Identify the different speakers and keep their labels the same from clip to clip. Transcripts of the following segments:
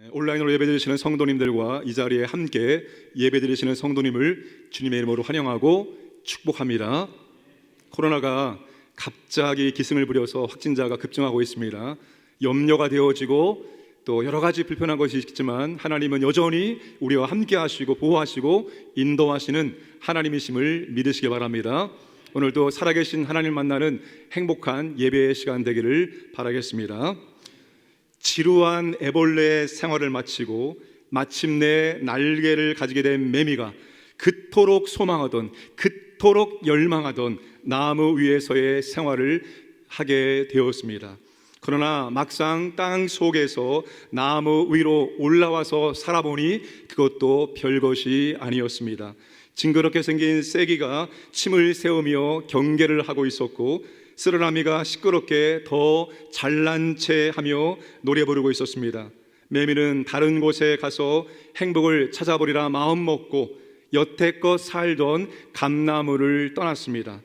Speaker 1: 온라인으로 예배드리시는 성도님들과 이 자리에 함께 예배드리시는 성도님을 주님의 이름으로 환영하고 축복합니다. 코로나가 갑자기 기승을 부려서 확진자가 급증하고 있습니다. 염려가 되어지고 또 여러 가지 불편한 것이 있지만 하나님은 여전히 우리와 함께 하시고 보호하시고 인도하시는 하나님이심을 믿으시기 바랍니다. 오늘도 살아계신 하나님 만나는 행복한 예배의 시간 되기를 바라겠습니다. 지루한 애벌레의 생활을 마치고 마침내 날개를 가지게 된 매미가 그토록 소망하던, 그토록 열망하던 나무 위에서의 생활을 하게 되었습니다. 그러나 막상 땅 속에서 나무 위로 올라와서 살아보니 그것도 별것이 아니었습니다. 징그럽게 생긴 쐐기가 침을 새우며 경계를 하고 있었고, 쓰르나미가 시끄럽게 더 잘난 체 하며 노래 부르고 있었습니다. 매미는 다른 곳에 가서 행복을 찾아보리라 마음먹고 여태껏 살던 감나무를 떠났습니다.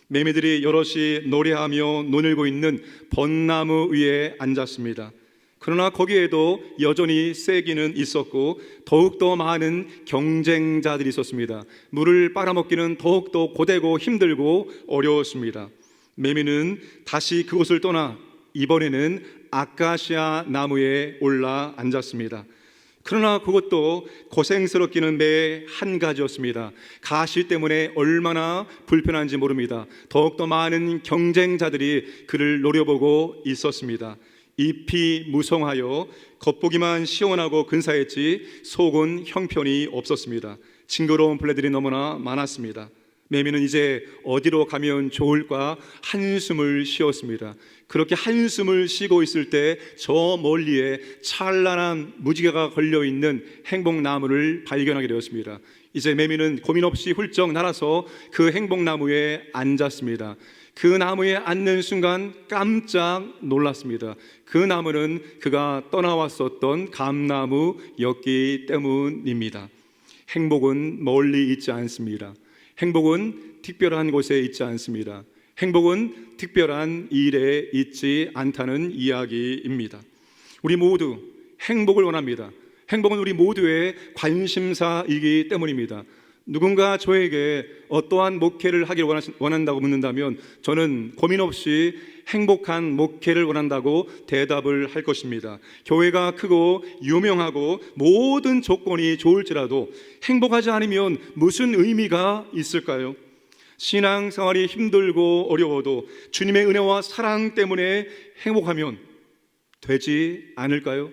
Speaker 1: 매미들이 여럿이 노래하며 논을고 있는 벚나무 위에 앉았습니다. 그러나 거기에도 여전히 쐐기는 있었고 더욱더 많은 경쟁자들이 있었습니다. 물을 빨아먹기는 더욱더 고되고 힘들고 어려웠습니다. 매미는 다시 그곳을 떠나 이번에는 아카시아 나무에 올라 앉았습니다. 그러나 그것도 고생스럽기는 매 한 가지였습니다. 가시 때문에 얼마나 불편한지 모릅니다. 더욱더 많은 경쟁자들이 그를 노려보고 있었습니다. 잎이 무성하여 겉보기만 시원하고 근사했지 속은 형편이 없었습니다. 징그러운 벌레들이 너무나 많았습니다. 매미는 이제 어디로 가면 좋을까 한숨을 쉬었습니다. 그렇게 한숨을 쉬고 있을 때 저 멀리에 찬란한 무지개가 걸려있는 행복나무를 발견하게 되었습니다. 이제 매미는 고민 없이 훌쩍 날아서 그 행복나무에 앉았습니다. 그 나무에 앉는 순간 깜짝 놀랐습니다. 그 나무는 그가 떠나왔었던 감나무였기 때문입니다. 행복은 멀리 있지 않습니다. 행복은 특별한 곳에 있지 않습니다. 행복은 특별한 일에 있지 않다는 이야기입니다. 우리 모두 행복을 원합니다. 행복은 우리 모두의 관심사이기 때문입니다. 누군가 저에게 어떠한 목회를 하길 원한다고 묻는다면 저는 고민 없이 행복한 목회를 원한다고 대답을 할 것입니다. 교회가 크고 유명하고 모든 조건이 좋을지라도 행복하지 않으면 무슨 의미가 있을까요? 신앙생활이 힘들고 어려워도 주님의 은혜와 사랑 때문에 행복하면 되지 않을까요?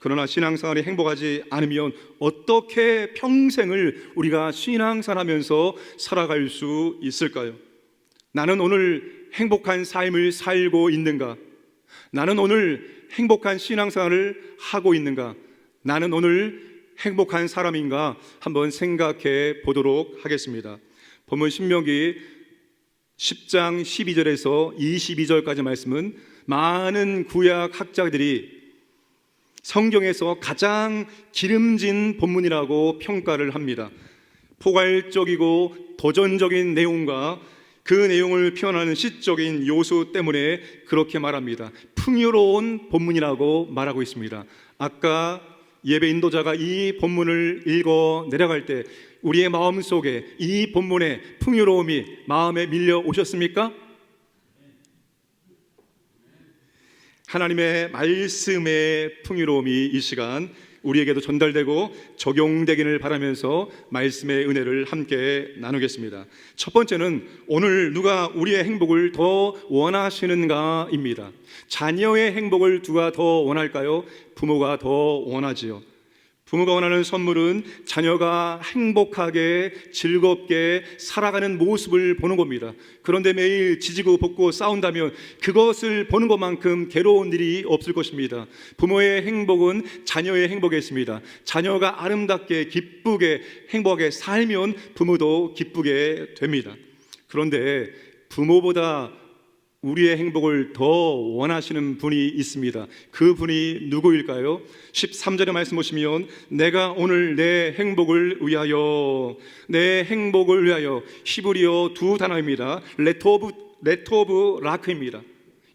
Speaker 1: 그러나 신앙생활이 행복하지 않으면 어떻게 평생을 우리가 신앙생활하면서 살아갈 수 있을까요? 나는 오늘 행복한 삶을 살고 있는가? 나는 오늘 행복한 신앙생활을 하고 있는가? 나는 오늘 행복한 사람인가? 한번 생각해 보도록 하겠습니다. 본문 신명기 10장 12절에서 22절까지 말씀은 많은 구약 학자들이 성경에서 가장 기름진 본문이라고 평가를 합니다. 포괄적이고 도전적인 내용과 그 내용을 표현하는 시적인 요소 때문에 그렇게 말합니다. 풍요로운 본문이라고 말하고 있습니다. 아까 예배 인도자가 이 본문을 읽어 내려갈 때 우리의 마음속에 이 본문의 풍요로움이 마음에 밀려 오셨습니까? 하나님의 말씀의 풍요로움이 이 시간 우리에게도 전달되고 적용되기를 바라면서 말씀의 은혜를 함께 나누겠습니다. 첫 번째는 오늘 누가 우리의 행복을 더 원하시는가입니다. 자녀의 행복을 누가 더 원할까요? 부모가 더 원하지요. 부모가 원하는 선물은 자녀가 행복하게 즐겁게 살아가는 모습을 보는 겁니다. 그런데 매일 지지고 볶고 싸운다면 그것을 보는 것만큼 괴로운 일이 없을 것입니다. 부모의 행복은 자녀의 행복에 있습니다. 자녀가 아름답게 기쁘게 행복하게 살면 부모도 기쁘게 됩니다. 그런데 부모보다 우리의 행복을 더 원하시는 분이 있습니다. 그 분이 누구일까요? 13절의 말씀 보시면 내가 오늘 내 행복을 위하여, 내 행복을 위하여, 히브리어 두 단어입니다. 레토브 라크입니다.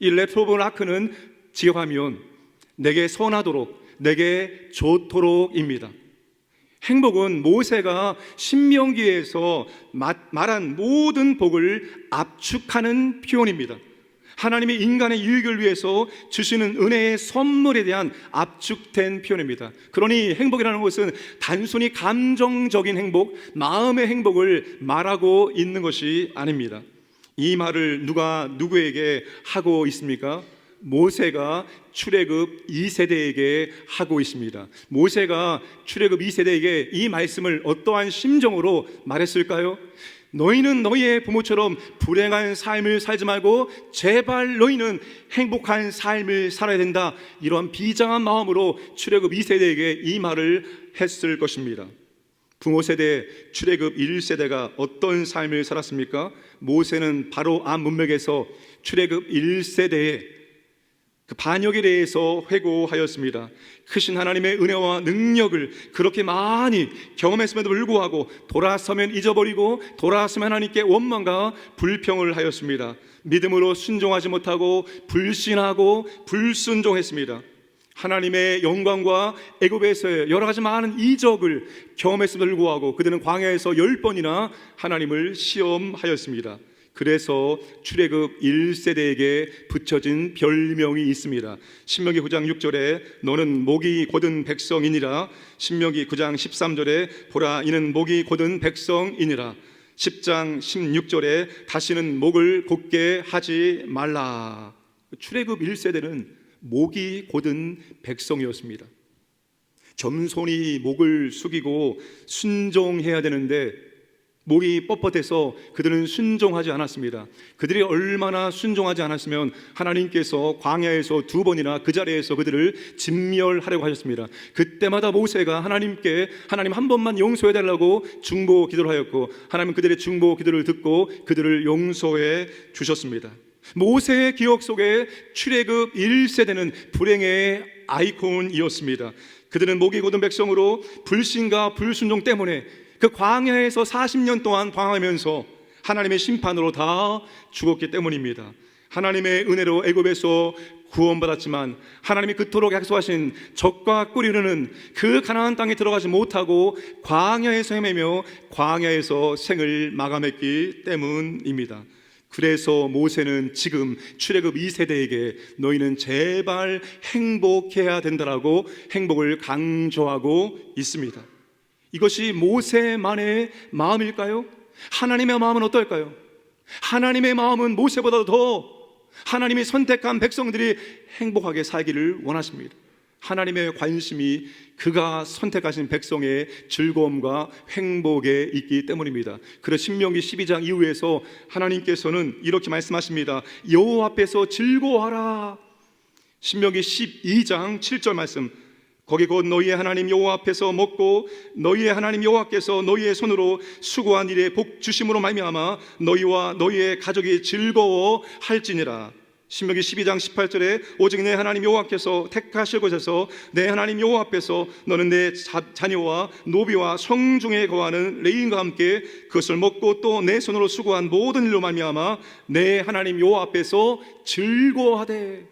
Speaker 1: 이 레토브 라크는 직역하면 내게 선하도록, 내게 좋도록입니다. 행복은 모세가 신명기에서 말한 모든 복을 압축하는 표현입니다. 하나님이 인간의 유익을 위해서 주시는 은혜의 선물에 대한 압축된 표현입니다. 그러니 행복이라는 것은 단순히 감정적인 행복, 마음의 행복을 말하고 있는 것이 아닙니다. 이 말을 누구에게 하고 있습니까? 모세가 출애굽 2세대에게 하고 있습니다. 모세가 출애굽 2세대에게 이 말씀을 어떠한 심정으로 말했을까요? 너희는 너희의 부모처럼 불행한 삶을 살지 말고 제발 너희는 행복한 삶을 살아야 된다. 이러한 비장한 마음으로 출애굽 2세대에게 이 말을 했을 것입니다. 부모 세대, 출애굽 1세대가 어떤 삶을 살았습니까? 모세는 바로 앞 문맥에서 출애굽 1세대에 그 반역에 대해서 회고하였습니다. 크신 하나님의 은혜와 능력을 그렇게 많이 경험했음에도 불구하고 돌아서면 잊어버리고 돌아서면 하나님께 원망과 불평을 하였습니다. 믿음으로 순종하지 못하고 불신하고 불순종했습니다. 하나님의 영광과 애굽에서의 여러 가지 많은 이적을 경험했음에도 불구하고 그들은 광야에서 10번이나 하나님을 시험하였습니다. 그래서 출애굽 1세대에게 붙여진 별명이 있습니다. 신명기 9장 6절에 너는 목이 곧은 백성이니라. 신명기 9장 13절에 보라 이는 목이 곧은 백성이니라. 10장 16절에 다시는 목을 곧게 하지 말라. 출애굽 1세대는 목이 곧은 백성이었습니다. 겸손히 목을 숙이고 순종해야 되는데 목이 뻣뻣해서 그들은 순종하지 않았습니다. 그들이 얼마나 순종하지 않았으면 하나님께서 광야에서 2번이나 그 자리에서 그들을 진멸하려고 하셨습니다. 그때마다 모세가 하나님께 하나님 한 번만 용서해달라고 중보 기도를 하였고 하나님은 그들의 중보 기도를 듣고 그들을 용서해 주셨습니다. 모세의 기억 속에 출애굽 1세대는 불행의 아이콘이었습니다. 그들은 목이 곧은 백성으로 불신과 불순종 때문에 그 광야에서 40년 동안 방황하면서 하나님의 심판으로 다 죽었기 때문입니다. 하나님의 은혜로 애굽에서 구원받았지만 하나님이 그토록 약속하신 젖과 꿀이 흐르는 그 가나안 땅에 들어가지 못하고 광야에서 헤매며 광야에서 생을 마감했기 때문입니다. 그래서 모세는 지금 출애굽 2세대에게 너희는 제발 행복해야 된다라고 행복을 강조하고 있습니다. 이것이 모세만의 마음일까요? 하나님의 마음은 어떨까요? 하나님의 마음은 모세보다 더 하나님이 선택한 백성들이 행복하게 살기를 원하십니다. 하나님의 관심이 그가 선택하신 백성의 즐거움과 행복에 있기 때문입니다. 그래서 신명기 12장 이후에서 하나님께서는 이렇게 말씀하십니다. 여호와 앞에서 즐거워하라. 신명기 12장 7절 말씀, 거기 곧 너희의 하나님 여호와 앞에서 먹고 너희의 하나님 여호와께서 너희의 손으로 수고한 일에 복 주심으로 말미암아 너희와 너희의 가족이 즐거워할지니라. 신명기 12장 18절에 오직 내 하나님 여호와께서 택하실 곳에서 내 하나님 여호와 앞에서 너는 내 자녀와 노비와 성중에 거하는 레인과 함께 그것을 먹고 또 내 손으로 수고한 모든 일로 말미암아 내 하나님 여호와 앞에서 즐거워하되.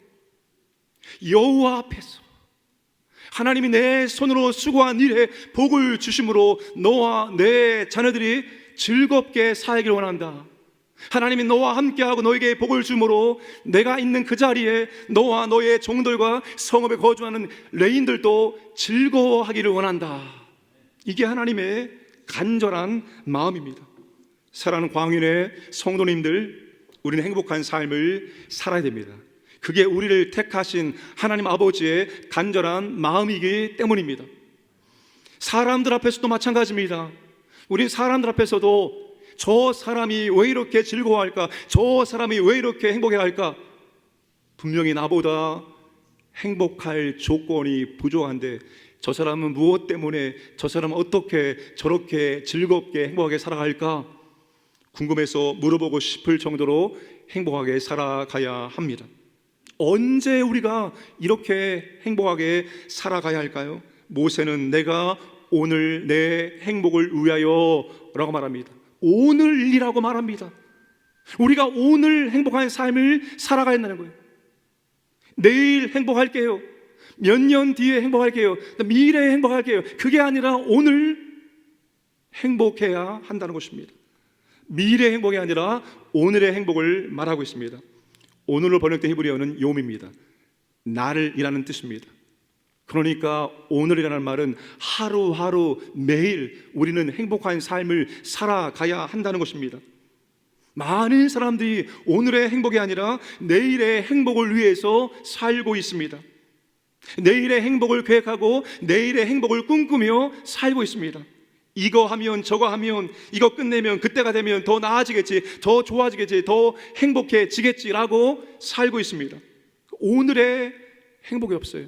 Speaker 1: 여호와 앞에서 하나님이 내 손으로 수고한 일에 복을 주심으로 너와 내 자녀들이 즐겁게 살기를 원한다. 하나님이 너와 함께하고 너에게 복을 주므로 내가 있는 그 자리에 너와 너의 종들과 성읍에 거주하는 레인들도 즐거워하기를 원한다. 이게 하나님의 간절한 마음입니다. 사랑하는 광인의 성도님들, 우리는 행복한 삶을 살아야 됩니다. 그게 우리를 택하신 하나님 아버지의 간절한 마음이기 때문입니다. 사람들 앞에서도 마찬가지입니다. 우리 사람들 앞에서도 저 사람이 왜 이렇게 즐거워할까? 저 사람이 왜 이렇게 행복해할까? 분명히 나보다 행복할 조건이 부족한데 저 사람은 무엇 때문에, 저 사람은 어떻게 저렇게 즐겁게 행복하게 살아갈까? 궁금해서 물어보고 싶을 정도로 행복하게 살아가야 합니다. 언제 우리가 이렇게 행복하게 살아가야 할까요? 모세는 내가 오늘 내 행복을 위하여 라고 말합니다. 오늘이라고 말합니다. 우리가 오늘 행복한 삶을 살아가야 한다는 거예요. 내일 행복할게요. 몇 년 뒤에 행복할게요. 미래에 행복할게요. 그게 아니라 오늘 행복해야 한다는 것입니다. 미래의 행복이 아니라 오늘의 행복을 말하고 있습니다. 오늘로 번역된 히브리어는 욤입니다. 날이라는 뜻입니다. 그러니까 오늘이라는 말은 하루하루 매일 우리는 행복한 삶을 살아가야 한다는 것입니다. 많은 사람들이 오늘의 행복이 아니라 내일의 행복을 위해서 살고 있습니다. 내일의 행복을 계획하고 내일의 행복을 꿈꾸며 살고 있습니다. 이거 하면 저거 하면 이거 끝내면 그때가 되면 더 나아지겠지, 더 좋아지겠지, 더 행복해지겠지라고 살고 있습니다. 오늘의 행복이 없어요.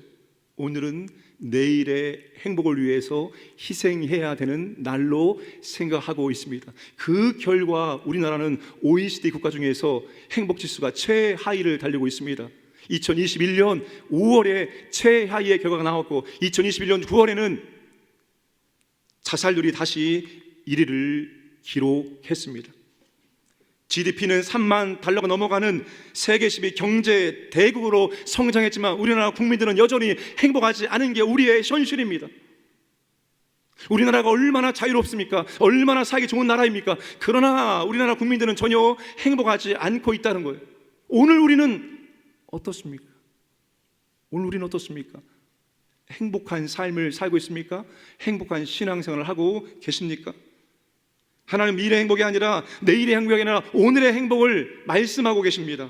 Speaker 1: 오늘은 내일의 행복을 위해서 희생해야 되는 날로 생각하고 있습니다. 그 결과 우리나라는 OECD 국가 중에서 행복지수가 최하위를 달리고 있습니다. 2021년 5월에 최하위의 결과가 나왔고 2021년 9월에는 자살률이 다시 1위를 기록했습니다. GDP는 3만 달러가 넘어가는 세계 10위 경제 대국으로 성장했지만 우리나라 국민들은 여전히 행복하지 않은 게 우리의 현실입니다. 우리나라가 얼마나 자유롭습니까? 얼마나 살기 좋은 나라입니까? 그러나 우리나라 국민들은 전혀 행복하지 않고 있다는 거예요. 오늘 우리는 어떻습니까? 오늘 우리는 어떻습니까? 행복한 삶을 살고 있습니까? 행복한 신앙생활을 하고 계십니까? 하나님 미래의 행복이 아니라 내일의 행복이 아니라 오늘의 행복을 말씀하고 계십니다.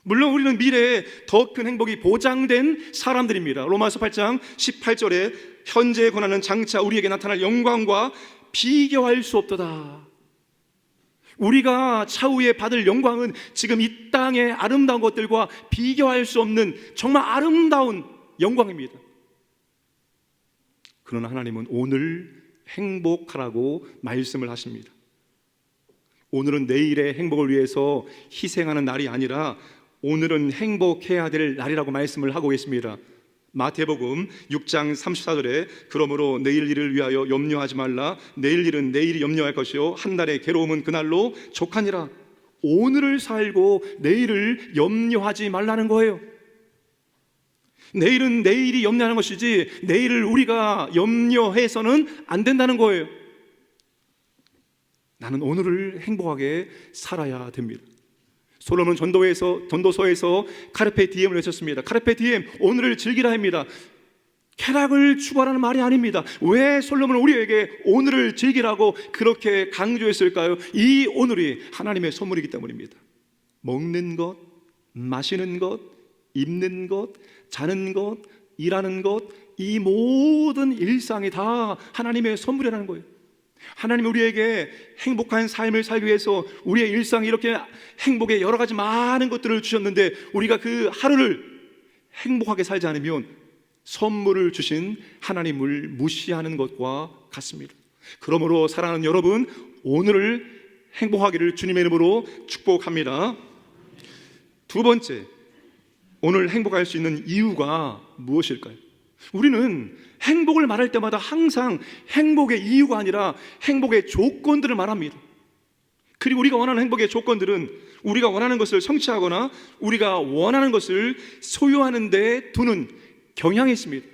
Speaker 1: 물론 우리는 미래에 더 큰 행복이 보장된 사람들입니다. 로마서 8장 18절에 현재의 고난은 장차 우리에게 나타날 영광과 비교할 수 없도다. 우리가 차후에 받을 영광은 지금 이 땅의 아름다운 것들과 비교할 수 없는 정말 아름다운 영광입니다. 그러나 하나님은 오늘 행복하라고 말씀을 하십니다. 오늘은 내일의 행복을 위해서 희생하는 날이 아니라 오늘은 행복해야 될 날이라고 말씀을 하고 계십니다. 마태복음 6장 34절에 그러므로 내일 일을 위하여 염려하지 말라. 내일 일은 내일이 염려할 것이요 한 날의 괴로움은 그날로 족하니라. 오늘을 살고 내일을 염려하지 말라는 거예요. 내일은 내일이 염려하는 것이지 내일을 우리가 염려해서는 안 된다는 거예요. 나는 오늘을 행복하게 살아야 됩니다. 솔로몬 전도서에서 카르페 디엠을 외쳤습니다. 카르페 디엠, 오늘을 즐기라 합니다. 쾌락을 추구하라는 말이 아닙니다. 왜 솔로몬은 우리에게 오늘을 즐기라고 그렇게 강조했을까요? 이 오늘이 하나님의 선물이기 때문입니다. 먹는 것, 마시는 것, 입는 것, 자는 것, 일하는 것, 이 모든 일상이 다 하나님의 선물이라는 거예요. 하나님이 우리에게 행복한 삶을 살기 위해서 우리의 일상에 이렇게 행복의 여러 가지 많은 것들을 주셨는데 우리가 그 하루를 행복하게 살지 않으면 선물을 주신 하나님을 무시하는 것과 같습니다. 그러므로 사랑하는 여러분, 오늘을 행복하기를 주님의 이름으로 축복합니다. 두 번째, 오늘 행복할 수 있는 이유가 무엇일까요? 우리는 행복을 말할 때마다 항상 행복의 이유가 아니라 행복의 조건들을 말합니다. 그리고 우리가 원하는 행복의 조건들은 우리가 원하는 것을 성취하거나 우리가 원하는 것을 소유하는 데 두는 경향이 있습니다.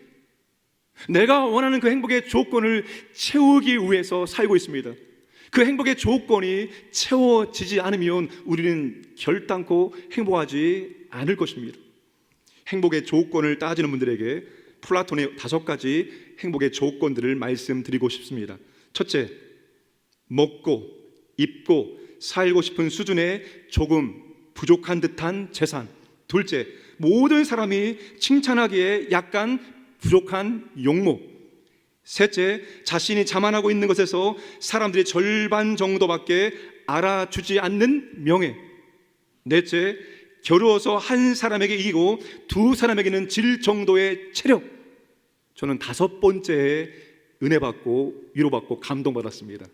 Speaker 1: 내가 원하는 그 행복의 조건을 채우기 위해서 살고 있습니다. 그 행복의 조건이 채워지지 않으면 우리는 결단코 행복하지 않을 것입니다. 행복의 조건을 따지는 분들에게 플라톤의 5가지 행복의 조건들을 말씀드리고 싶습니다. 첫째, 먹고 입고 살고 싶은 수준의 조금 부족한 듯한 재산. 둘째, 모든 사람이 칭찬하기에 약간 부족한 용모. 셋째, 자신이 자만하고 있는 것에서 사람들이 절반 정도밖에 알아주지 않는 명예. 넷째, 겨루어서 한 사람에게 이기고 두 사람에게는 질 정도의 체력. 저는 5번째에 은혜 받고 위로받고 감동받았습니다.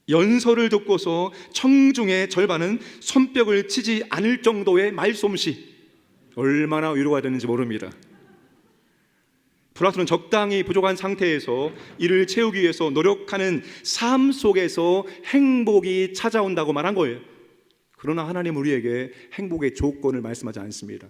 Speaker 1: 연설을 듣고서 청중의 절반은 손뼉을 치지 않을 정도의 말솜씨. 얼마나 위로가 되는지 모릅니다. 플라톤은 적당히 부족한 상태에서 이를 채우기 위해서 노력하는 삶 속에서 행복이 찾아온다고 말한 거예요. 그러나 하나님은 우리에게 행복의 조건을 말씀하지 않습니다.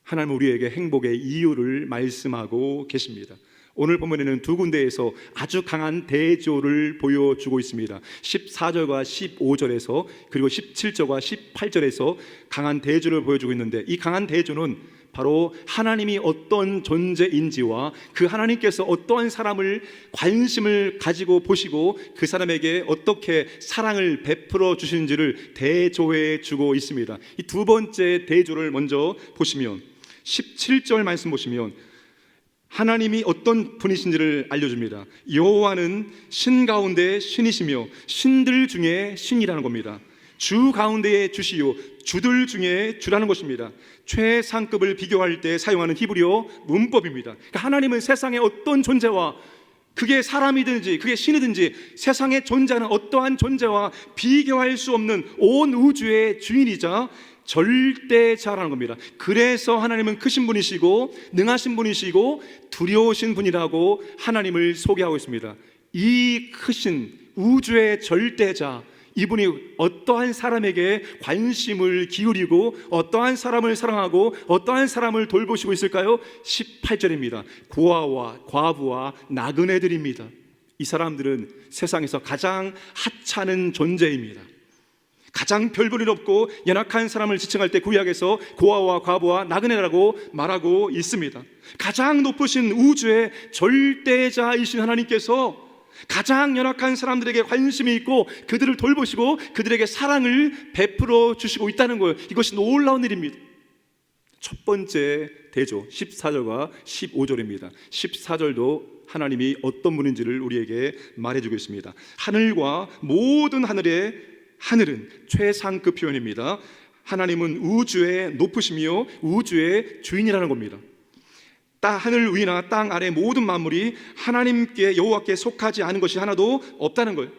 Speaker 1: 하나님은 우리에게 행복의 이유를 말씀하고 계십니다. 오늘 본문에는 두 군데에서 아주 강한 대조를 보여주고 있습니다. 14절과 15절에서 그리고 17절과 18절에서 강한 대조를 보여주고 있는데, 이 강한 대조는 바로 하나님이 어떤 존재인지와 그 하나님께서 어떠한 사람을 관심을 가지고 보시고 그 사람에게 어떻게 사랑을 베풀어 주시는지를 대조해 주고 있습니다. 이 두 번째 대조를 먼저 보시면 17절 말씀 보시면 하나님이 어떤 분이신지를 알려줍니다. 여호와는 신 가운데 신이시며 신들 중에 신이라는 겁니다. 주 가운데의 주시요 주들 중에 주라는 것입니다. 최상급을 비교할 때 사용하는 히브리어 문법입니다. 그러니까 하나님은 세상의 어떤 존재와, 그게 사람이든지 그게 신이든지 세상에 존재하는 어떠한 존재와 비교할 수 없는 온 우주의 주인이자 절대자라는 겁니다. 그래서 하나님은 크신 분이시고 능하신 분이시고 두려우신 분이라고 하나님을 소개하고 있습니다. 이 크신 우주의 절대자, 이분이 어떠한 사람에게 관심을 기울이고 어떠한 사람을 사랑하고 어떠한 사람을 돌보시고 있을까요? 18절입니다. 고아와 과부와 나그네들입니다. 이 사람들은 세상에서 가장 하찮은 존재입니다. 가장 별볼일 없고 연약한 사람을 지칭할 때 구약에서 고아와 과부와 나그네라고 말하고 있습니다. 가장 높으신 우주의 절대자이신 하나님께서 가장 연약한 사람들에게 관심이 있고 그들을 돌보시고 그들에게 사랑을 베풀어 주시고 있다는 거예요. 이것이 놀라운 일입니다. 첫 번째 대조 14절과 15절입니다. 14절도 하나님이 어떤 분인지를 우리에게 말해주고 있습니다. 하늘과 모든 하늘은 최상급 표현입니다. 하나님은 우주의 높으시며 우주의 주인이라는 겁니다. 하늘 위나 땅 아래 모든 만물이 하나님께, 여호와께 속하지 않은 것이 하나도 없다는 거예요.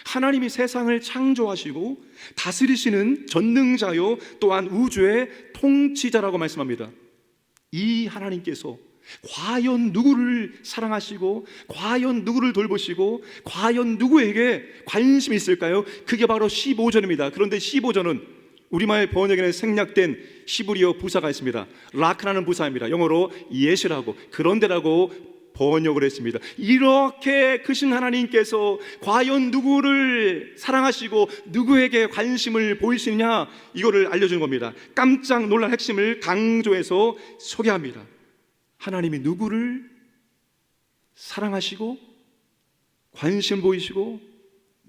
Speaker 1: 하나님이 세상을 창조하시고 다스리시는 전능자요 또한 우주의 통치자라고 말씀합니다. 이 하나님께서 과연 누구를 사랑하시고 과연 누구를 돌보시고 과연 누구에게 관심이 있을까요? 그게 바로 15절입니다. 그런데 15절은 우리말 번역에는 생략된 히브리어 부사가 있습니다. 라크라는 부사입니다. 영어로 예시라고, 그런데라고 번역을 했습니다. 이렇게 크신 하나님께서 과연 누구를 사랑하시고 누구에게 관심을 보이시느냐, 이거를 알려주는 겁니다. 깜짝 놀랄 핵심을 강조해서 소개합니다. 하나님이 누구를 사랑하시고 관심 보이시고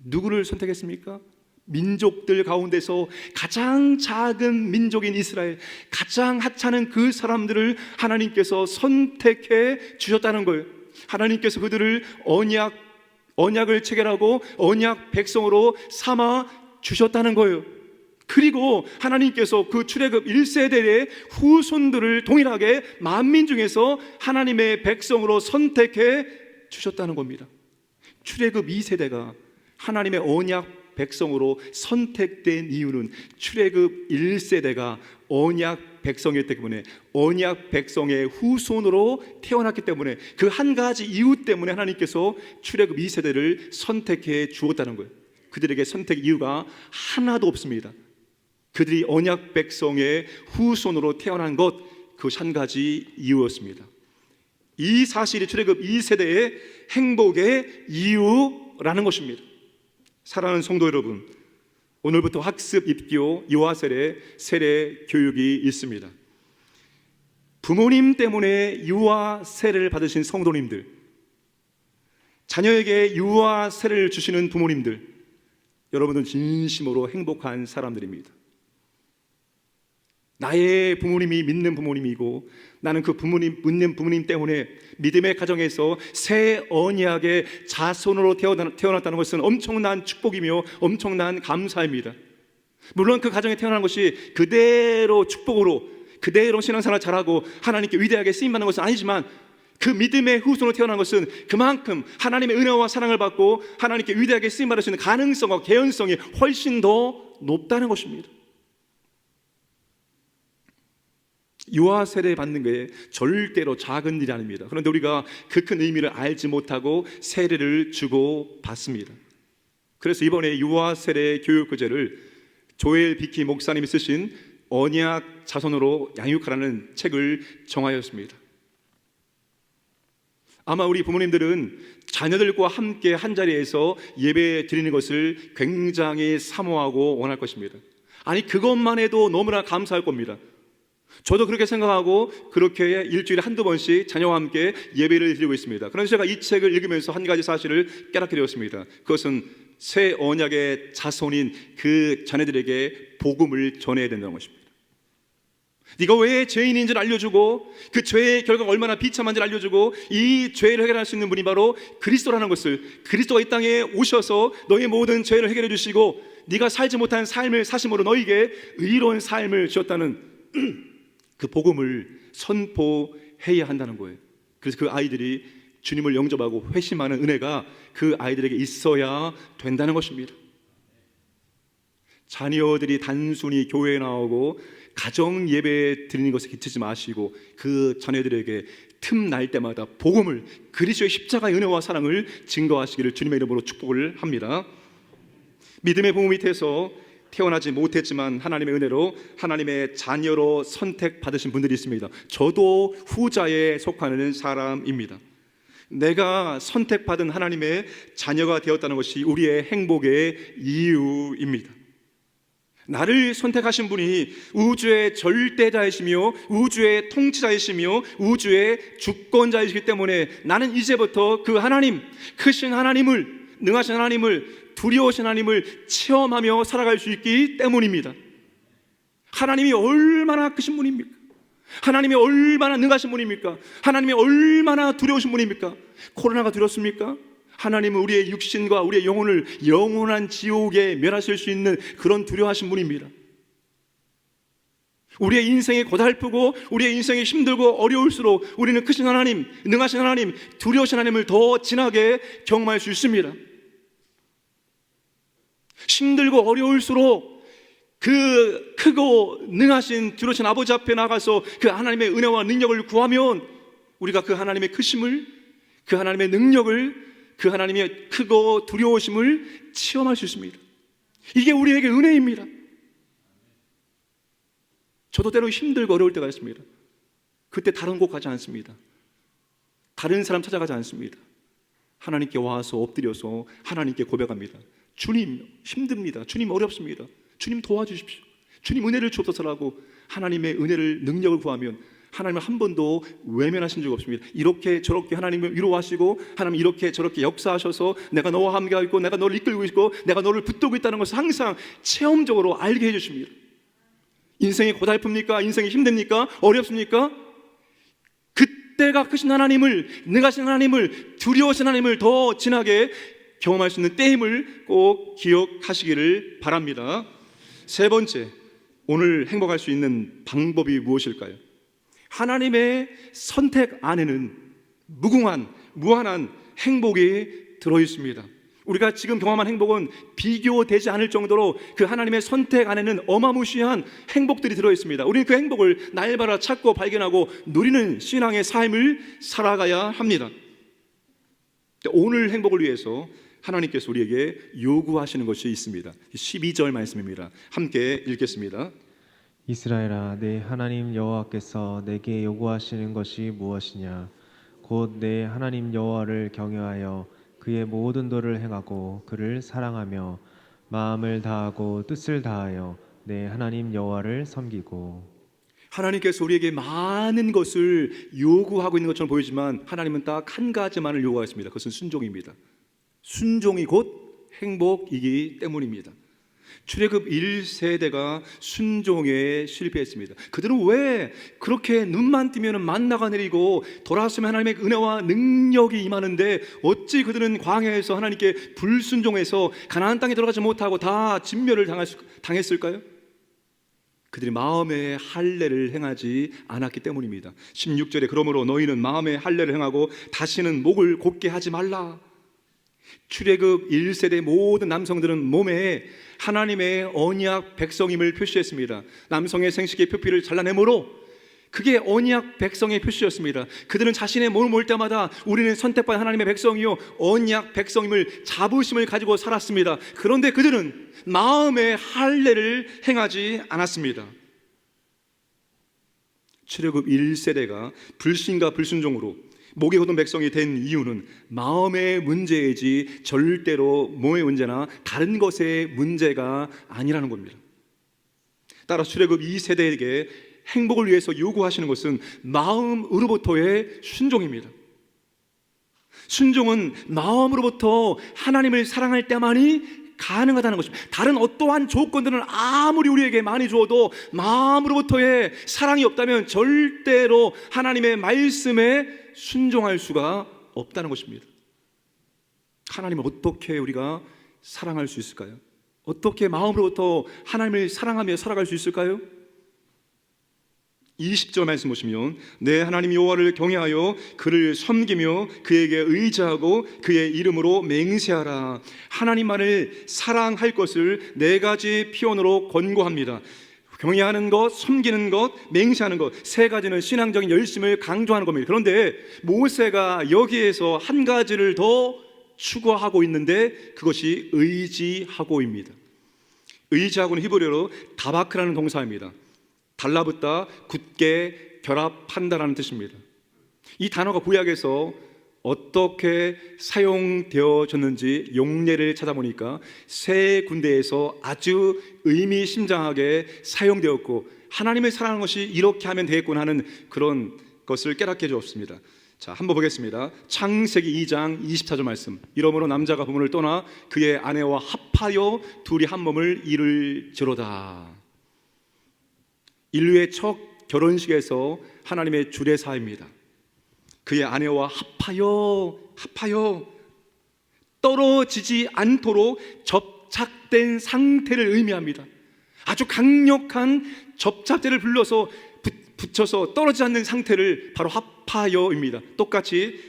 Speaker 1: 누구를 선택했습니까? 민족들 가운데서 가장 작은 민족인 이스라엘, 가장 하찮은 그 사람들을 하나님께서 선택해 주셨다는 거예요. 하나님께서 그들을 언약을 체결하고 언약 백성으로 삼아 주셨다는 거예요. 그리고 하나님께서 그 출애굽 1세대의 후손들을 동일하게 만민 중에서 하나님의 백성으로 선택해 주셨다는 겁니다. 출애굽 2세대가 하나님의 언약 백성으로 선택된 이유는 출애굽 1세대가 언약 백성이었기 때문에, 언약 백성의 후손으로 태어났기 때문에, 그 한 가지 이유 때문에 하나님께서 출애굽 2세대를 선택해 주었다는 거예요. 그들에게 선택 이유가 하나도 없습니다. 그들이 언약 백성의 후손으로 태어난 것, 그것이 한 가지 이유였습니다. 이 사실이 출애굽 2세대의 행복의 이유라는 것입니다. 사랑하는 성도 여러분, 오늘부터 학습 입교 유아세례 세례 교육이 있습니다. 부모님 때문에 유아세례를 받으신 성도님들, 자녀에게 유아세례를 주시는 부모님들, 여러분은 진심으로 행복한 사람들입니다. 나의 부모님이 믿는 부모님이고 나는 그 믿는 부모님 때문에 믿음의 가정에서 새 언약의 자손으로 태어났다는 것은 엄청난 축복이며 엄청난 감사입니다. 물론 그 가정에 태어난 것이 그대로 축복으로, 그대로 신앙생활 잘하고 하나님께 위대하게 쓰임받는 것은 아니지만, 그 믿음의 후손으로 태어난 것은 그만큼 하나님의 은혜와 사랑을 받고 하나님께 위대하게 쓰임받을 수 있는 가능성과 개연성이 훨씬 더 높다는 것입니다. 유아 세례 받는 게 절대로 작은 일이 아닙니다. 그런데 우리가 그 큰 의미를 알지 못하고 세례를 주고 받습니다. 그래서 이번에 유아 세례 교육 교재를 조엘 비키 목사님이 쓰신 언약 자손으로 양육하라는 책을 정하였습니다. 아마 우리 부모님들은 자녀들과 함께 한자리에서 예배 드리는 것을 굉장히 사모하고 원할 것입니다. 아니, 그것만 해도 너무나 감사할 겁니다. 저도 그렇게 생각하고 그렇게 일주일에 한두 번씩 자녀와 함께 예배를 드리고 있습니다. 그래서 제가 이 책을 읽으면서 한 가지 사실을 깨닫게 되었습니다. 그것은 새 언약의 자손인 그 자녀들에게 복음을 전해야 된다는 것입니다. 네가 왜 죄인인지를 알려주고 그 죄의 결과가 얼마나 비참한지를 알려주고 이 죄를 해결할 수 있는 분이 바로 그리스도라는 것을, 그리스도가 이 땅에 오셔서 너의 모든 죄를 해결해 주시고 네가 살지 못한 삶을 사심으로 너에게 의로운 삶을 주었다는 그 복음을 선포해야 한다는 거예요. 그래서 그 아이들이 주님을 영접하고 회심하는 은혜가 그 아이들에게 있어야 된다는 것입니다. 자녀들이 단순히 교회에 나오고 가정 예배 드리는 것에 그치지 마시고 그 자녀들에게 틈날 때마다 복음을, 그리스도의 십자가의 은혜와 사랑을 증거하시기를 주님의 이름으로 축복을 합니다. 믿음의 부모 밑에서 태어나지 못했지만 하나님의 은혜로 하나님의 자녀로 선택받으신 분들이 있습니다. 저도 후자에 속하는 사람입니다. 내가 선택받은 하나님의 자녀가 되었다는 것이 우리의 행복의 이유입니다. 나를 선택하신 분이 우주의 절대자이시며 우주의 통치자이시며 우주의 주권자이시기 때문에 나는 이제부터 그 하나님, 크신 하나님을, 능하신 하나님을, 두려우신 하나님을 체험하며 살아갈 수 있기 때문입니다. 하나님이 얼마나 크신 분입니까? 하나님이 얼마나 능하신 분입니까? 하나님이 얼마나 두려우신 분입니까? 코로나가 두렵습니까? 하나님은 우리의 육신과 우리의 영혼을 영원한 지옥에 멸하실 수 있는 그런 두려워하신 분입니다. 우리의 인생이 고달프고 우리의 인생이 힘들고 어려울수록 우리는 크신 하나님, 능하신 하나님, 두려우신 하나님을 더 진하게 경험할 수 있습니다. 힘들고 어려울수록 그 크고 능하신 두려우신 아버지 앞에 나가서 그 하나님의 은혜와 능력을 구하면 우리가 그 하나님의 크심을, 그 하나님의 능력을, 그 하나님의 크고 두려우심을 체험할 수 있습니다. 이게 우리에게 은혜입니다. 저도 때로 힘들고 어려울 때가 있습니다. 그때 다른 곳 가지 않습니다. 다른 사람 찾아가지 않습니다. 하나님께 와서 엎드려서 하나님께 고백합니다. 주님 힘듭니다. 주님 어렵습니다. 주님 도와주십시오. 주님 은혜를 주옵소서라고 하나님의 은혜를, 능력을 구하면 하나님은 한 번도 외면하신 적 없습니다. 이렇게 저렇게 하나님을 위로하시고 하나님 이렇게 저렇게 역사하셔서 내가 너와 함께하고 있고 내가 너를 이끌고 있고 내가 너를 붙들고 있다는 것을 항상 체험적으로 알게 해주십니다. 인생이 고달픕니까? 인생이 힘듭니까? 어렵습니까? 그때가 크신 하나님을, 능하신 하나님을, 두려우신 하나님을 더 진하게 경험할 수 있는 때임을 꼭 기억하시기를 바랍니다. 세 번째, 오늘 행복할 수 있는 방법이 무엇일까요? 하나님의 선택 안에는 무궁한, 무한한 행복이 들어있습니다. 우리가 지금 경험한 행복은 비교되지 않을 정도로 그 하나님의 선택 안에는 어마무시한 행복들이 들어있습니다. 우리는 그 행복을 날마다 찾고 발견하고 누리는 신앙의 삶을 살아가야 합니다. 오늘 행복을 위해서 하나님께서 우리에게 요구하시는 것이 있습니다. 12절 말씀입니다. 함께 읽겠습니다.
Speaker 2: 이스라엘아, 내 하나님 여호와께서 내게 요구하시는 것이 무엇이냐? 곧 내 하나님 여호와를 경외하여 그의 모든 도를 행하고 그를 사랑하며 마음을 다하고 뜻을 다하여 내 하나님 여호와를 섬기고.
Speaker 1: 하나님께서 우리에게 많은 것을 요구하고 있는 것처럼 보이지만 하나님은 딱 한 가지만을 요구하십니다. 그것은 순종입니다. 순종이 곧 행복이기 때문입니다. 출애굽 1세대가 순종에 실패했습니다. 그들은 왜 그렇게 눈만 뜨면 만나가 내리고 돌아서면 하나님의 은혜와 능력이 임하는데 어찌 그들은 광야에서 하나님께 불순종해서 가나안 땅에 들어가지 못하고 다 진멸을 당했을까요? 그들이 마음의 할례를 행하지 않았기 때문입니다. 16절에 그러므로 너희는 마음의 할례를 행하고 다시는 목을 곧게 하지 말라. 출애굽 1세대 모든 남성들은 몸에 하나님의 언약 백성임을 표시했습니다. 남성의 생식의 표피를 잘라내므로 그게 언약 백성의 표시였습니다. 그들은 자신의 몸을 볼 때마다 우리는 선택받은 하나님의 백성이요 언약 백성임을 자부심을 가지고 살았습니다. 그런데 그들은 마음의 할례를 행하지 않았습니다. 출애굽 1세대가 불신과 불순종으로 목이 곧은 백성이 된 이유는 마음의 문제이지 절대로 몸의 문제나 다른 것의 문제가 아니라는 겁니다. 따라 출애굽 2세대에게 행복을 위해서 요구하시는 것은 마음으로부터의 순종입니다. 순종은 마음으로부터 하나님을 사랑할 때만이 가능하다는 것입니다. 다른 어떠한 조건들은 아무리 우리에게 많이 주어도 마음으로부터의 사랑이 없다면 절대로 하나님의 말씀에 순종할 수가 없다는 것입니다. 하나님을 어떻게 우리가 사랑할 수 있을까요? 어떻게 마음으로부터 하나님을 사랑하며 살아갈 수 있을까요? 20절 말씀 보시면 내 하나님 여호와를 경외하여 그를 섬기며 그에게 의지하고 그의 이름으로 맹세하라. 하나님만을 사랑할 것을 네 가지 표현으로 권고합니다. 경외하는 것, 섬기는 것, 맹세하는 것, 세 가지는 신앙적인 열심을 강조하는 겁니다. 그런데 모세가 여기에서 한 가지를 더 추구하고 있는데 그것이 의지하고입니다. 의지하고는 히브리어로 다바크라는 동사입니다. 달라붙다, 굳게 결합한다라는 뜻입니다. 이 단어가 구약에서 어떻게 사용되어졌는지 용례를 찾아보니까 세 군데에서 아주 의미심장하게 사용되었고 하나님을 사랑하는 것이 이렇게 하면 되겠구나 하는 그런 것을 깨닫게 해주었습니다. 자, 한번 보겠습니다. 창세기 2장 24절 말씀. 이러므로 남자가 부모를 떠나 그의 아내와 합하여 둘이 한 몸을 이룰지로다. 인류의 첫 결혼식에서 하나님의 주례사입니다. 그의 아내와 합하여 떨어지지 않도록 접착된 상태를 의미합니다. 아주 강력한 접착제를 불러서 붙여서 떨어지지 않는 상태를 바로 합하여입니다. 똑같이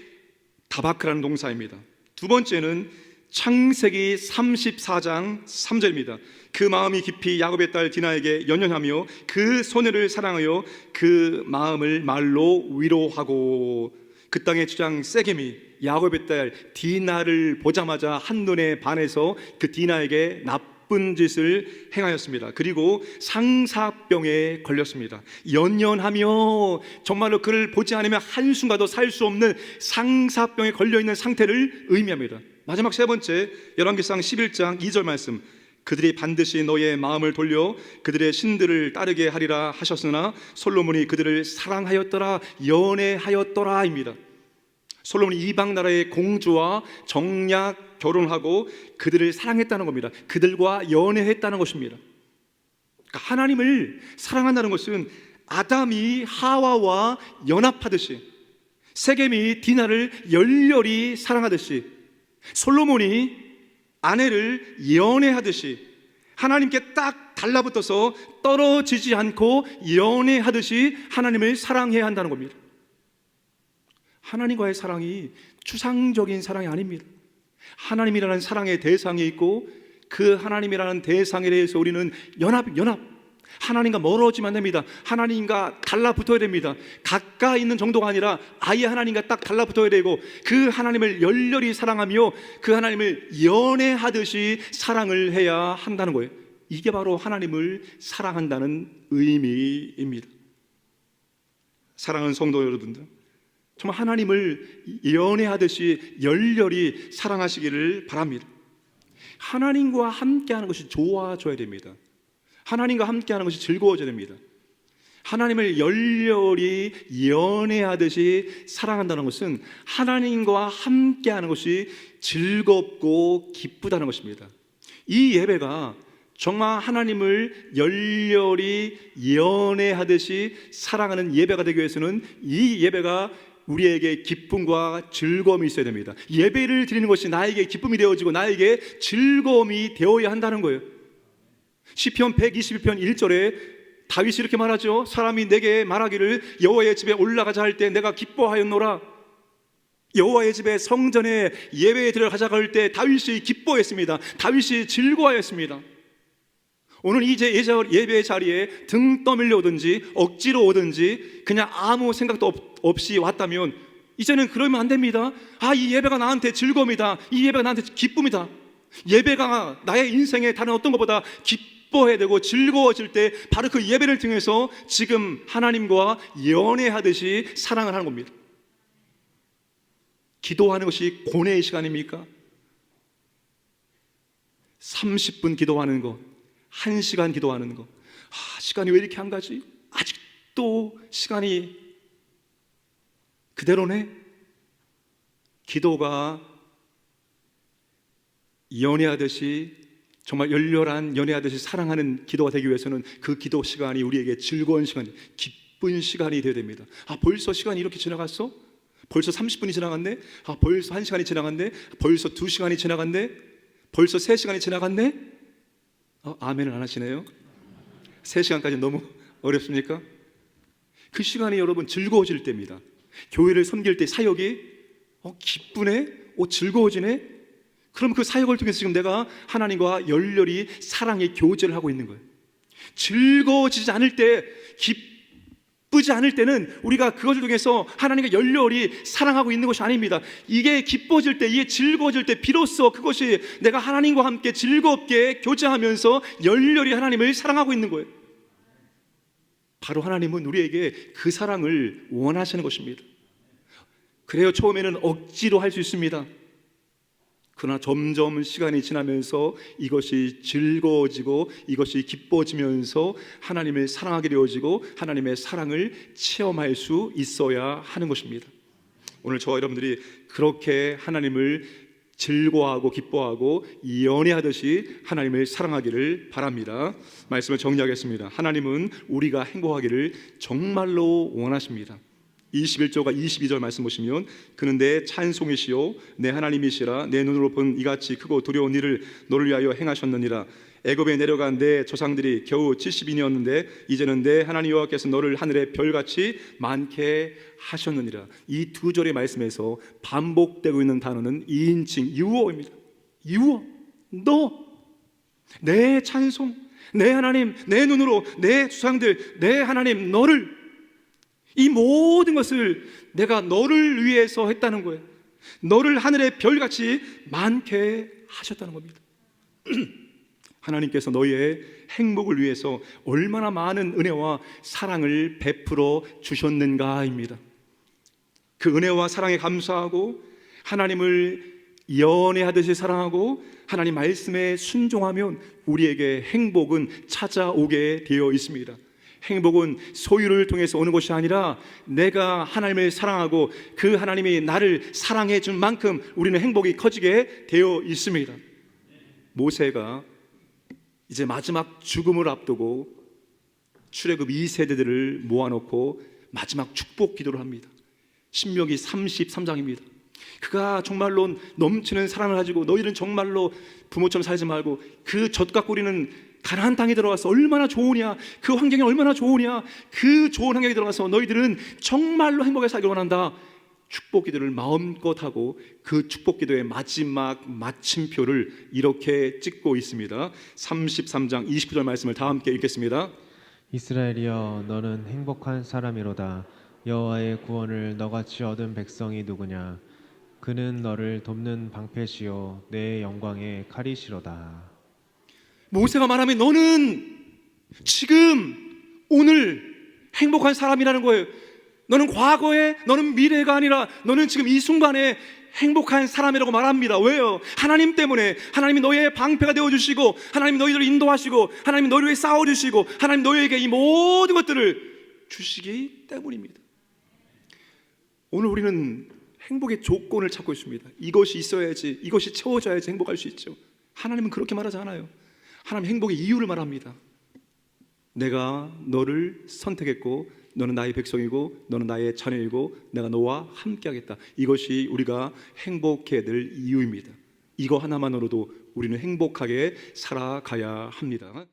Speaker 1: 다바크라는 동사입니다. 두 번째는 창세기 34장 3절입니다. 그 마음이 깊이 야곱의 딸 디나에게 연연하며 그 소녀를 사랑하여 그 마음을 말로 위로하고 그 땅의 주장 세겜이 야곱의 딸 디나를 보자마자 한눈에 반해서 그 디나에게 나쁜 짓을 행하였습니다. 그리고 상사병에 걸렸습니다. 연연하며 정말로 그를 보지 않으면 한순간도 살 수 없는 상사병에 걸려있는 상태를 의미합니다. 마지막 세 번째 열왕기상 11장 2절 말씀. 그들이 반드시 너의 마음을 돌려 그들의 신들을 따르게 하리라 하셨으나 솔로몬이 그들을 사랑하였더라 연애하였더라입니다. 솔로몬이 이방 나라의 공주와 정략 결혼하고 그들을 사랑했다는 겁니다. 그들과 연애했다는 것입니다. 그러니까 하나님을 사랑한다는 것은 아담이 하와와 연합하듯이 세겜이 디나를 열렬히 사랑하듯이 솔로몬이 아내를 연애하듯이 하나님께 딱 달라붙어서 떨어지지 않고 연애하듯이 하나님을 사랑해야 한다는 겁니다. 하나님과의 사랑이 추상적인 사랑이 아닙니다. 하나님이라는 사랑의 대상이 있고 그 하나님이라는 대상에 대해서 우리는 연합 하나님과 멀어지면 안 됩니다. 하나님과 달라붙어야 됩니다. 가까이 있는 정도가 아니라 아예 하나님과 딱 달라붙어야 되고 그 하나님을 열렬히 사랑하며 그 하나님을 연애하듯이 사랑을 해야 한다는 거예요. 이게 바로 하나님을 사랑한다는 의미입니다. 사랑하는 성도 여러분들, 정말 하나님을 연애하듯이 열렬히 사랑하시기를 바랍니다. 하나님과 함께하는 것이 좋아져야 됩니다. 하나님과 함께하는 것이 즐거워져야 됩니다. 하나님을 열렬히 연애하듯이 사랑한다는 것은 하나님과 함께하는 것이 즐겁고 기쁘다는 것입니다. 이 예배가 정말 하나님을 열렬히 연애하듯이 사랑하는 예배가 되기 위해서는 이 예배가 우리에게 기쁨과 즐거움이 있어야 됩니다. 예배를 드리는 것이 나에게 기쁨이 되어지고 나에게 즐거움이 되어야 한다는 거예요. 시편 122편 1절에 다윗이 이렇게 말하죠. 사람이 내게 말하기를 여호와의 집에 올라가자 할 때 내가 기뻐하였노라. 여호와의 집에 성전에 예배에 들어가자고 할 때 다윗이 기뻐했습니다. 다윗이 즐거워했습니다. 오늘 이 예배 자리에 등 떠밀려 오든지 억지로 오든지 그냥 아무 생각도 없이 왔다면 이제는 그러면 안 됩니다. 이 예배가 나한테 즐거움이다. 이 예배가 나한테 기쁨이다. 예배가 나의 인생에 다른 어떤 것보다 기뻐해야 되고 즐거워질 때 바로 그 예배를 통해서 지금 하나님과 연애하듯이 사랑을 하는 겁니다. 기도하는 것이 고뇌의 시간입니까? 30분 기도하는 것, 1시간 기도하는 것, 시간이 왜 이렇게 안 가지? 아직도 시간이 그대로네? 기도가 연애하듯이, 정말 열렬한 연애하듯이 사랑하는 기도가 되기 위해서는 그 기도 시간이 우리에게 즐거운 시간, 기쁜 시간이 되어야 됩니다. 벌써 시간이 이렇게 지나갔어? 벌써 30분이 지나갔네? 벌써 1시간이 지나갔네? 벌써 2시간이 지나갔네? 벌써 3시간이 지나갔네? 아멘을 안 하시네요. 3시간까지 너무 어렵습니까? 그 시간이 여러분 즐거워질 때입니다. 교회를 섬길 때 사역이 기쁘네? 즐거워지네? 그럼 그 사역을 통해서 지금 내가 하나님과 열렬히 사랑의 교제를 하고 있는 거예요. 즐거워지지 않을 때, 기쁘지 않을 때는 우리가 그것을 통해서 하나님과 열렬히 사랑하고 있는 것이 아닙니다. 이게 기뻐질 때, 이게 즐거워질 때 비로소 그것이 내가 하나님과 함께 즐겁게 교제하면서 열렬히 하나님을 사랑하고 있는 거예요. 바로 하나님은 우리에게 그 사랑을 원하시는 것입니다. 그래요, 처음에는 억지로 할 수 있습니다. 그러나 점점 시간이 지나면서 이것이 즐거워지고 이것이 기뻐지면서 하나님을 사랑하게 되어지고 하나님의 사랑을 체험할 수 있어야 하는 것입니다. 오늘 저와 여러분들이 그렇게 하나님을 즐거워하고 기뻐하고 연애하듯이 하나님을 사랑하기를 바랍니다. 말씀을 정리하겠습니다. 하나님은 우리가 행복하기를 정말로 원하십니다. 21절과 22절 말씀 보시면, 그는 내 찬송이시요 내 하나님이시라. 내 눈으로 본 이같이 크고 두려운 일을 너를 위하여 행하셨느니라. 애굽에 내려간 내 조상들이 겨우 70인이었는데 이제는 내 하나님 여호와께서 너를 하늘의 별같이 많게 하셨느니라. 이 두 절의 말씀에서 반복되고 있는 단어는 2인칭 유어입니다. 유어, 너, 내 찬송, 내 하나님, 내 눈으로 내 조상들, 내 하나님 너를, 이 모든 것을 내가 너를 위해서 했다는 거예요. 너를 하늘의 별같이 많게 하셨다는 겁니다. 하나님께서 너희의 행복을 위해서 얼마나 많은 은혜와 사랑을 베풀어 주셨는가입니다. 그 은혜와 사랑에 감사하고 하나님을 연애하듯이 사랑하고 하나님 말씀에 순종하면 우리에게 행복은 찾아오게 되어 있습니다. 행복은 소유를 통해서 오는 것이 아니라 내가 하나님을 사랑하고 그 하나님이 나를 사랑해 준 만큼 우리는 행복이 커지게 되어 있습니다. 모세가 이제 마지막 죽음을 앞두고 출애굽 2세대들을 모아놓고 마지막 축복 기도를 합니다. 신명기 33장입니다. 그가 정말로 넘치는 사랑을 가지고 너희는 정말로 부모처럼 살지 말고 그 젖과 꿀이는 가나안 땅에 들어가서 얼마나 좋으냐, 그 환경이 얼마나 좋으냐, 그 좋은 환경에 들어가서 너희들은 정말로 행복하게 살기를 원한다. 축복 기도를 마음껏 하고 그 축복 기도의 마지막 마침표를 이렇게 찍고 있습니다. 33장 29절 말씀을 다 함께 읽겠습니다.
Speaker 2: 이스라엘이여 너는 행복한 사람이로다. 여호와의 구원을 너같이 얻은 백성이 누구냐. 그는 너를 돕는 방패시요 내 영광의 칼이시로다.
Speaker 1: 모세가 말하면 너는 지금 오늘 행복한 사람이라는 거예요. 너는 과거에, 너는 미래가 아니라 너는 지금 이 순간에 행복한 사람이라고 말합니다. 왜요? 하나님 때문에. 하나님이 너희의 방패가 되어주시고 하나님이 너희들을 인도하시고 하나님이 너희를 위해 싸워주시고 하나님 너희에게 이 모든 것들을 주시기 때문입니다. 오늘 우리는 행복의 조건을 찾고 있습니다. 이것이 있어야지, 이것이 채워져야지 행복할 수 있죠. 하나님은 그렇게 말하지 않아요. 하나님 행복의 이유를 말합니다. 내가 너를 선택했고 너는 나의 백성이고 너는 나의 자녀이고 내가 너와 함께하겠다. 이것이 우리가 행복해야 될 이유입니다. 이거 하나만으로도 우리는 행복하게 살아가야 합니다.